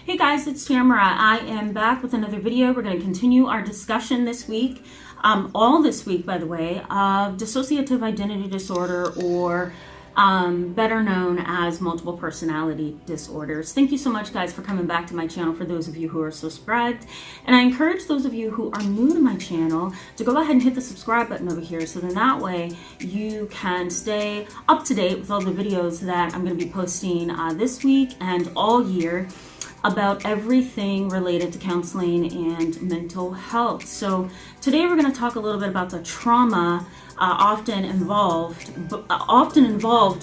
Hey guys, it's Tamara. I am back with another video. We're going to continue our discussion this week, all this week by the way, of dissociative identity disorder, or better known as multiple personality disorders. Thank you so much guys for coming back to my channel, for those of you who are subscribed. And I encourage those of you who are new to my channel to go ahead and hit the subscribe button over here, so then that way you can stay up to date with all the videos that I'm going to be posting this week and all year about everything related to counseling and mental health. So today we're going to talk a little bit about the trauma often involved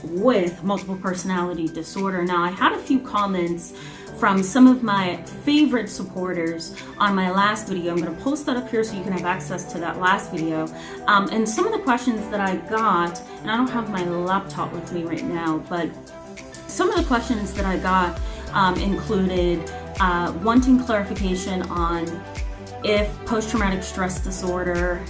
with multiple personality disorder. Now, I had a few comments from some of my favorite supporters on my last video. I'm going to post that up here so you can have access to that last video. And some of the questions that I got, and I don't have my laptop with me right now, but some of the questions that I got included wanting clarification on if post-traumatic stress disorder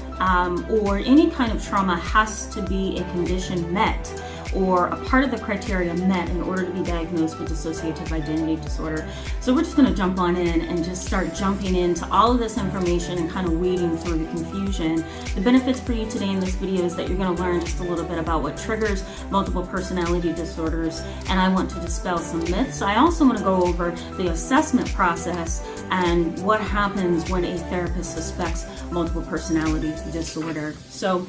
or any kind of trauma has to be a condition met or a part of the criteria met in order to be diagnosed with dissociative identity disorder. So we're just going to jump on in and just start jumping into all of this information and kind of weeding through the confusion. The benefits for you today in this video is that you're going to learn just a little bit about what triggers multiple personality disorders, and I want to dispel some myths. I also want to go over the assessment process and what happens when a therapist suspects multiple personality disorder. So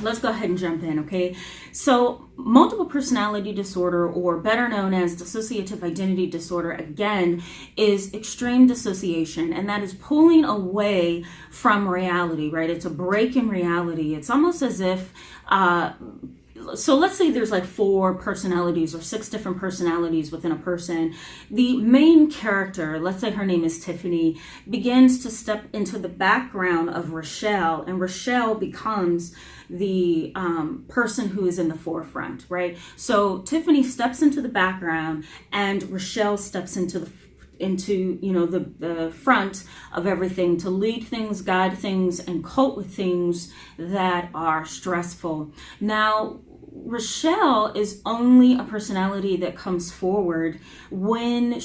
let's go ahead and jump in, okay? So multiple personality disorder, or better known as dissociative identity disorder, again, is extreme dissociation, and that is pulling away from reality, right? It's a break in reality. It's almost as if so let's say there's like 4 personalities or 6 different personalities within a person. The main character, let's say her name is Tiffany, begins to step into the background of Rochelle, and Rochelle becomes the person who is in the forefront, right? So Tiffany steps into the background and Rochelle steps into the front of everything to lead things, guide things, and cope with things that are stressful. Now, Rochelle is only a personality that comes forward when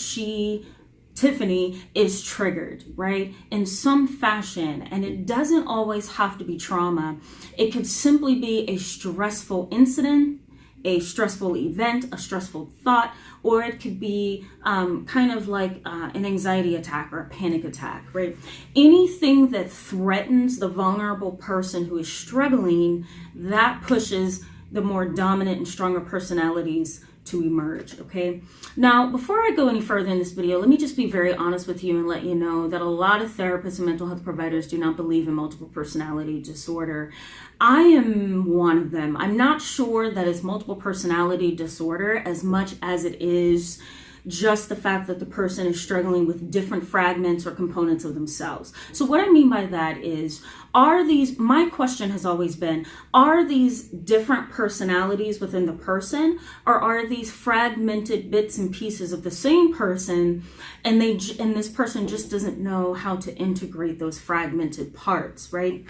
Tiffany is triggered, right? In some fashion, and it doesn't always have to be trauma. It could simply be a stressful incident, a stressful event, a stressful thought, or it could be kind of like an anxiety attack or a panic attack, right? Anything that threatens the vulnerable person who is struggling, that pushes the more dominant and stronger personalities to emerge, okay? Now, before I go any further in this video, let me just be very honest with you and let you know that a lot of therapists and mental health providers do not believe in multiple personality disorder. I am one of them. I'm not sure that it's multiple personality disorder as much as it is just the fact that the person is struggling with different fragments or components of themselves. So what I mean by that is, my question has always been, are these different personalities within the person, or are these fragmented bits and pieces of the same person, and this person just doesn't know how to integrate those fragmented parts, right?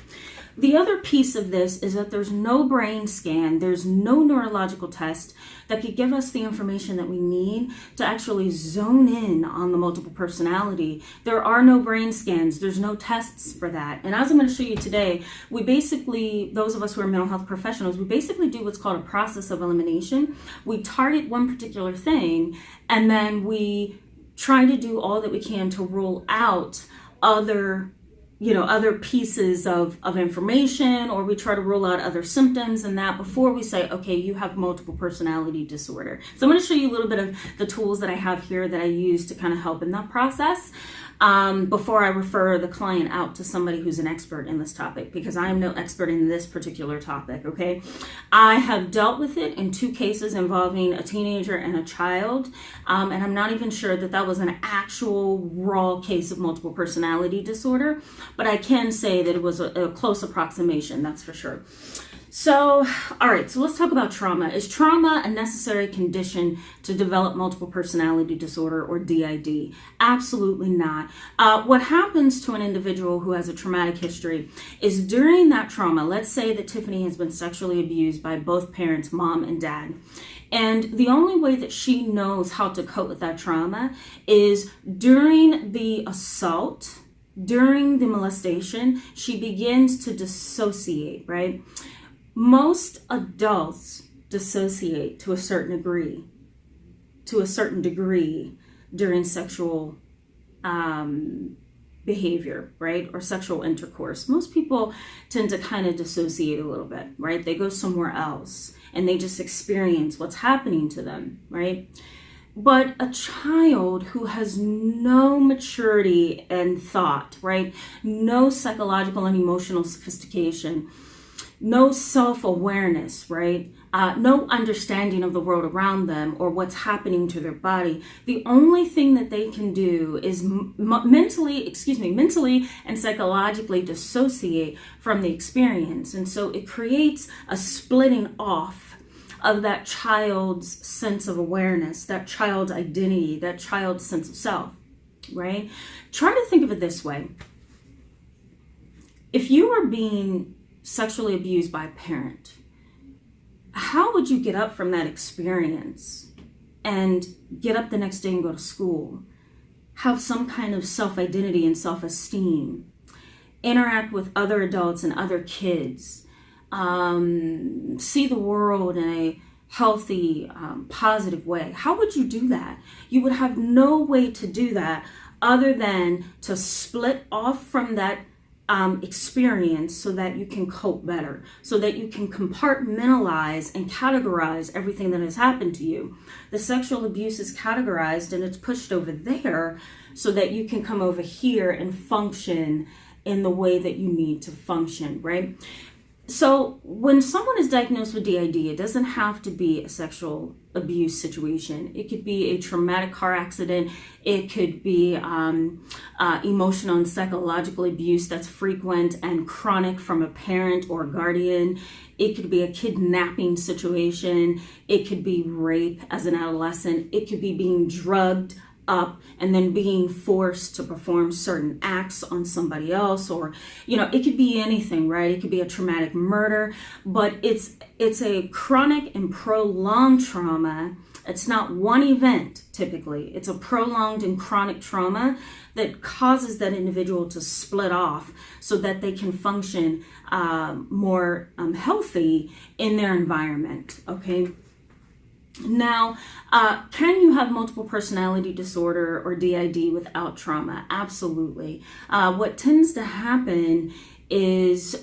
The other piece of this is that there's no brain scan, there's no neurological test that could give us the information that we need to actually zone in on the multiple personality. There are no brain scans, there's no tests for that. And as I'm going to show you today, we basically, those of us who are mental health professionals, we basically do what's called a process of elimination. We target one particular thing, and then we try to do all that we can to rule out other pieces of information, or we try to rule out other symptoms and that before we say, okay, you have multiple personality disorder. So I'm going to show you a little bit of the tools that I have here that I use to kind of help in that process before I refer the client out to somebody who's an expert in this topic, because I am no expert in this particular topic, okay? I have dealt with it in 2 cases involving a teenager and a child, and I'm not even sure that that was an actual raw case of multiple personality disorder, but I can say that it was a close approximation, that's for sure. So, all right, so let's talk about trauma. Is trauma a necessary condition to develop multiple personality disorder, or DID? Absolutely not. What happens to an individual who has a traumatic history is during that trauma, let's say that Tiffany has been sexually abused by both parents, mom and dad, And the only way that she knows how to cope with that trauma is during the assault, during the molestation, she begins to dissociate, right? Most adults dissociate to a certain degree during sexual behavior, right? Or sexual intercourse. Most people tend to kind of dissociate a little bit, right? They go somewhere else and they just experience what's happening to them, right? But a child who has no maturity and thought, right? No psychological and emotional sophistication, no self-awareness, right? No understanding of the world around them or what's happening to their body. The only thing that they can do is mentally and psychologically dissociate from the experience. And so it creates a splitting off of that child's sense of awareness, that child's identity, that child's sense of self, right? Try to think of it this way. If you were being sexually abused by a parent, how would you get up from that experience and get up the next day and go to school, have some kind of self-identity and self-esteem, interact with other adults and other kids, see the world in a healthy, positive way? How would you do that? You would have no way to do that other than to split off from that experience so that you can cope better, so that you can compartmentalize and categorize everything that has happened to you. The sexual abuse is categorized and it's pushed over there so that you can come over here and function in the way that you need to function, right? So when someone is diagnosed with DID, it doesn't have to be a sexual abuse situation. It could be a traumatic car accident. It could be emotional and psychological abuse that's frequent and chronic from a parent or guardian. It could be a kidnapping situation. It could be rape as an adolescent. It could be being drugged up and then being forced to perform certain acts on somebody else, or it could be anything, right? It could be a traumatic murder, but it's a chronic and prolonged trauma. It's not one event typically. It's a prolonged and chronic trauma that causes that individual to split off so that they can function more healthy in their environment, okay? Now, can you have multiple personality disorder or DID without trauma? Absolutely. What tends to happen is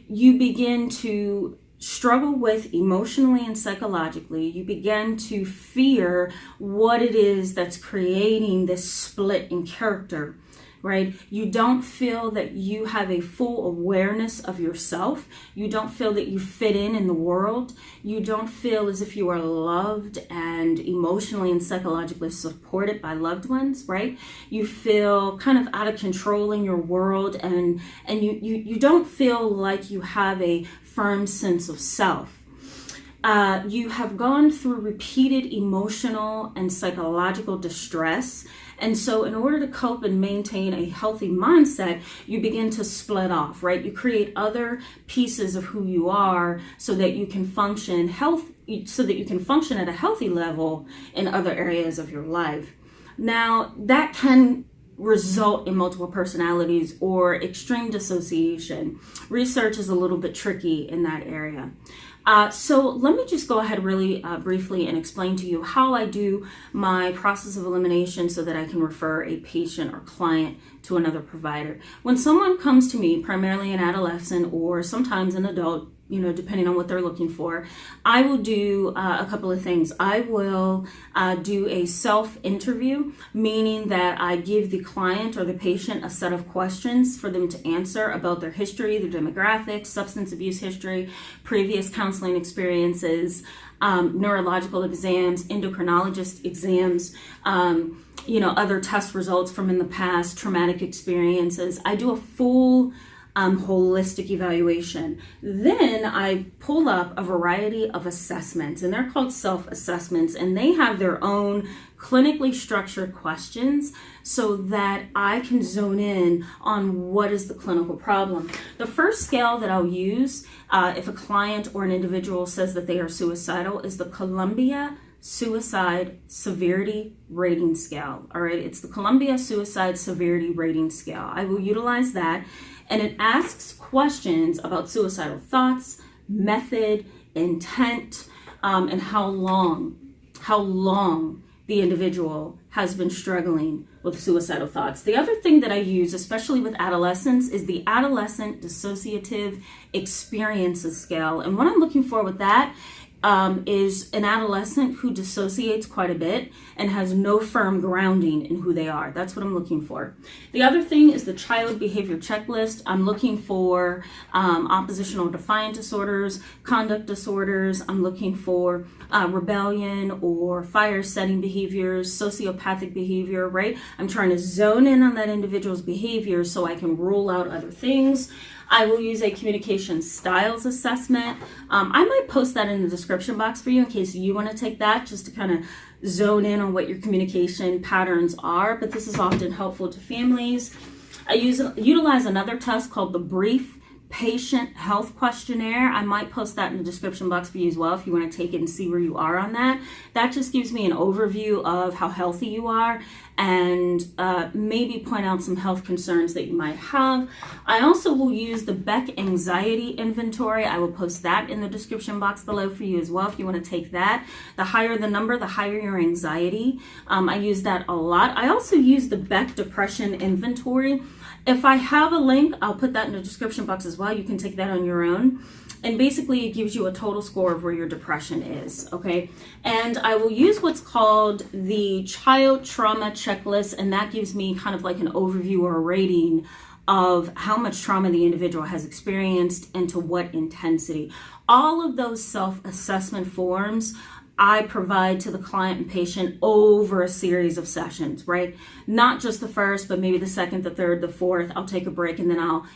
you begin to struggle with emotionally and psychologically. You begin to fear what it is that's creating this split in character, right? You don't feel that you have a full awareness of yourself. You don't feel that you fit in the world. You don't feel as if you are loved and emotionally and psychologically supported by loved ones, right? You feel kind of out of control in your world, and you don't feel like you have a firm sense of self. You have gone through repeated emotional and psychological distress. And so in order to cope and maintain a healthy mindset, you begin to split off, right? You create other pieces of who you are so that you can function at a healthy level in other areas of your life. Now, that can result in multiple personalities or extreme dissociation. Research is a little bit tricky in that area. So let me just go ahead really briefly and explain to you how I do my process of elimination so that I can refer a patient or client to another provider. When someone comes to me, primarily an adolescent or sometimes an adult, depending on what they're looking for, I will do a couple of things. I will do a self-interview, meaning that I give the client or the patient a set of questions for them to answer about their history, their demographics, substance abuse history, previous counseling experiences, neurological exams, endocrinologist exams, other test results from in the past, traumatic experiences. I do a full holistic evaluation. Then I pull up a variety of assessments, and they're called self-assessments, and they have their own clinically structured questions so that I can zone in on what is the clinical problem. The first scale that I'll use if a client or an individual says that they are suicidal is the Columbia Suicide Severity Rating Scale. All right, it's the Columbia Suicide Severity Rating Scale. I will utilize that, and it asks questions about suicidal thoughts, method, intent, and how long the individual has been struggling with suicidal thoughts. The other thing that I use, especially with adolescents, is the Adolescent Dissociative Experiences Scale. And what I'm looking for with that is an adolescent who dissociates quite a bit and has no firm grounding in who they are. That's what I'm looking for. The other thing is the Child Behavior Checklist. I'm looking for oppositional defiant disorders, conduct disorders. I'm looking for rebellion or fire setting behaviors, sociopathic behavior, right? I'm trying to zone in on that individual's behavior so I can rule out other things. I will use a communication styles assessment. I might post that in the description box for you in case you want to take that, just to kind of zone in on what your communication patterns are, but this is often helpful to families. I utilize another test called the Brief Patient Health Questionnaire. I might post that in the description box for you as well if you want to take it and see where you are on that. That just gives me an overview of how healthy you are and maybe point out some health concerns that you might have. I also will use the Beck Anxiety Inventory. I will post that in the description box below for you as well if you want to take that. The higher the number, the higher your anxiety. I use that a lot. I also use the Beck Depression Inventory. If I have a link, I'll put that in the description box as well. You can take that on your own. And basically it gives you a total score of where your depression is, okay? And I will use what's called the Child Trauma Checklist, and that gives me kind of like an overview or a rating of how much trauma the individual has experienced and to what intensity. All of those self-assessment forms I provide to the client and patient over a series of sessions, right? Not just the first, but maybe the second, the third, the fourth. I'll take a break and then I'll,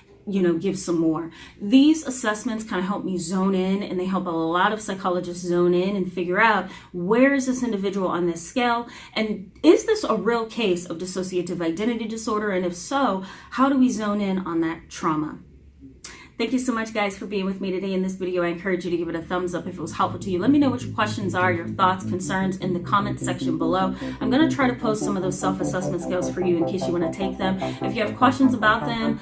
give some more. These assessments kind of help me zone in, and they help a lot of psychologists zone in and figure out where is this individual on this scale, and is this a real case of dissociative identity disorder, and if so, how do we zone in on that trauma? Thank you so much, guys, for being with me today in this video. I encourage you to give it a thumbs up if it was helpful to you. Let me know what your questions are, your thoughts, concerns in the comments section below. I'm going to try to post some of those self-assessment skills for you in case you want to take them. If you have questions about them,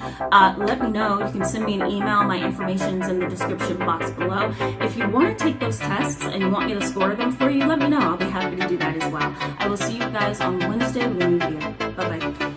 let me know. You can send me an email. My information is in the description box below. If you want to take those tests and you want me to score them for you, let me know. I'll be happy to do that as well. I will see you guys on Wednesday with a new video. Bye-bye.